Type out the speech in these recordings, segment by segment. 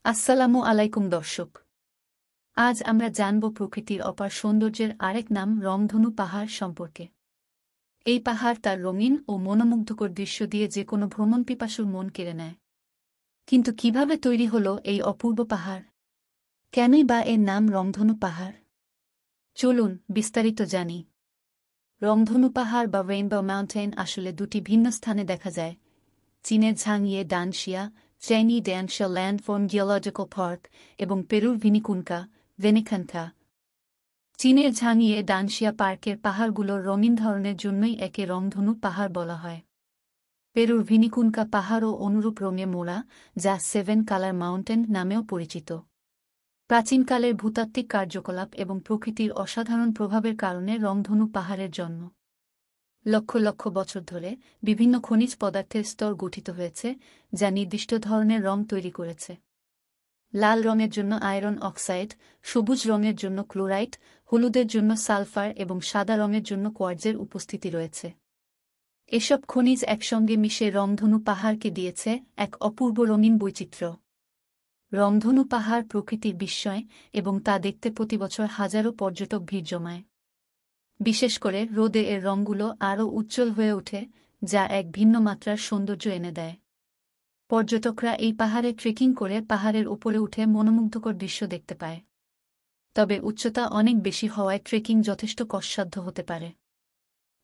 আসসালামু আলাইকুম দর্শক। আজ আমরা জানব প্রকৃতির অপার সৌন্দর্যের আরেক নাম রংধনু পাহাড় সম্পর্কে। এই পাহাড় তার রঙিন ও মনোমুগ্ধকর দৃশ্য দিয়ে যে কোনো ভ্রমণপিপাসুর মন কেড়ে নেয়। কিন্তু কিভাবে তৈরি হলো এই অপূর্ব পাহাড়? কেনই বা এর নাম রংধনু পাহাড়? চলুন বিস্তারিত জানি। রংধনু পাহাড় বা রেইনবো মাউন্টেন আসলে দুটি ভিন্ন স্থানে দেখা যায়: চীনের ঝাংইয়ে ডানশিয়া চাইনি ড্যানশিয়া ল্যান্ডফর্ম জিওলজিক্যাল পার্ক এবং পেরুর ভিনিকুনকা ভেনিখানকা। চীনের ঝাংইয়ে ডানশিয়া পার্কের পাহাড়গুলো রঙিন ধরনের জন্যই একে রংধনু পাহাড় বলা হয়। পেরুর ভিনিকুনকা পাহাড়ও অনুরূপ রঙে মোড়া, যা সেভেন কালার মাউন্টেন নামেও পরিচিত। প্রাচীনকালের ভূতাত্ত্বিক কার্যকলাপ এবং প্রকৃতির অসাধারণ প্রভাবের কারণে রংধনু পাহাড়ের জন্ম। লক্ষ লক্ষ বছর ধরে বিভিন্ন খনিজ পদার্থের স্তর গঠিত হয়েছে, যা নির্দিষ্ট ধরনের রং তৈরি করেছে। লাল রঙের জন্য আয়রন অক্সাইড, সবুজ রঙের জন্য ক্লোরাইট, হলুদের জন্য সালফার এবং সাদা রঙের জন্য কোয়ার্টজের উপস্থিতি রয়েছে। এসব খনিজ একসঙ্গে মিশে রংধনু পাহাড়কে দিয়েছে এক অপূর্ব রঙিন বৈচিত্র্য। রংধনু পাহাড় প্রকৃতির বিস্ময় এবং তা দেখতে প্রতিবছর হাজারো পর্যটক ভিড় জমায়। বিশেষ করে রোদে এর রঙগুলো আরও উজ্জ্বল হয়ে ওঠে, যা এক ভিন্ন মাত্রার সৌন্দর্য এনে দেয়। পর্যটকরা এই পাহাড়ে ট্রেকিং করে পাহাড়ের উপরে উঠে মনোমুগ্ধকর দৃশ্য দেখতে পায়। তবে উচ্চতা অনেক বেশি হওয়ায় ট্রেকিং যথেষ্ট কষ্টসাধ্য হতে পারে।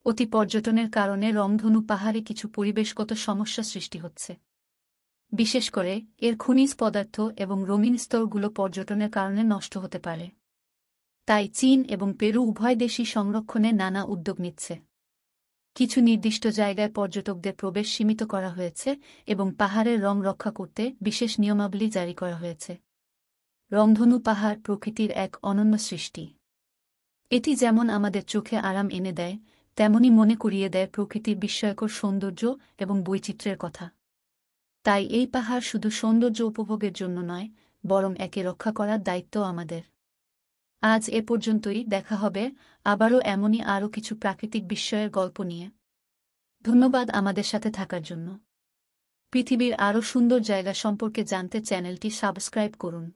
অতি পর্যটনের কারণে রংধনু পাহাড়ে কিছু পরিবেশগত সমস্যা সৃষ্টি হচ্ছে। বিশেষ করে এর খনিজ পদার্থ এবং রঙিন স্তরগুলো পর্যটনের কারণে নষ্ট হতে পারে। তাই চীন এবং পেরু উভয় দেশই সংরক্ষণে নানা উদ্যোগ নিচ্ছে। কিছু নির্দিষ্ট জায়গায় পর্যটকদের প্রবেশ সীমিত করা হয়েছে এবং পাহাড়ের রং রক্ষা করতে বিশেষ নিয়মাবলী জারি করা হয়েছে। রংধনু পাহাড় প্রকৃতির এক অনন্য সৃষ্টি। এটি যেমন আমাদের চোখে আরাম এনে দেয়, তেমনি মনে করিয়ে দেয় প্রকৃতির বিস্ময়কর সৌন্দর্য এবং বৈচিত্র্যের কথা। তাই এই পাহাড় শুধু সৌন্দর্য উপভোগের জন্য নয়, বরং একে রক্ষা করার দায়িত্ব আমাদের। আজ এ পর্যন্তই। দেখা হবে আবারও এমনই আরও কিছু প্রাকৃতিক বিস্ময়ের গল্প নিয়ে। ধন্যবাদ আমাদের সাথে থাকার জন্য। পৃথিবীর আরও সুন্দর জায়গা সম্পর্কে জানতে চ্যানেলটি সাবস্ক্রাইব করুন।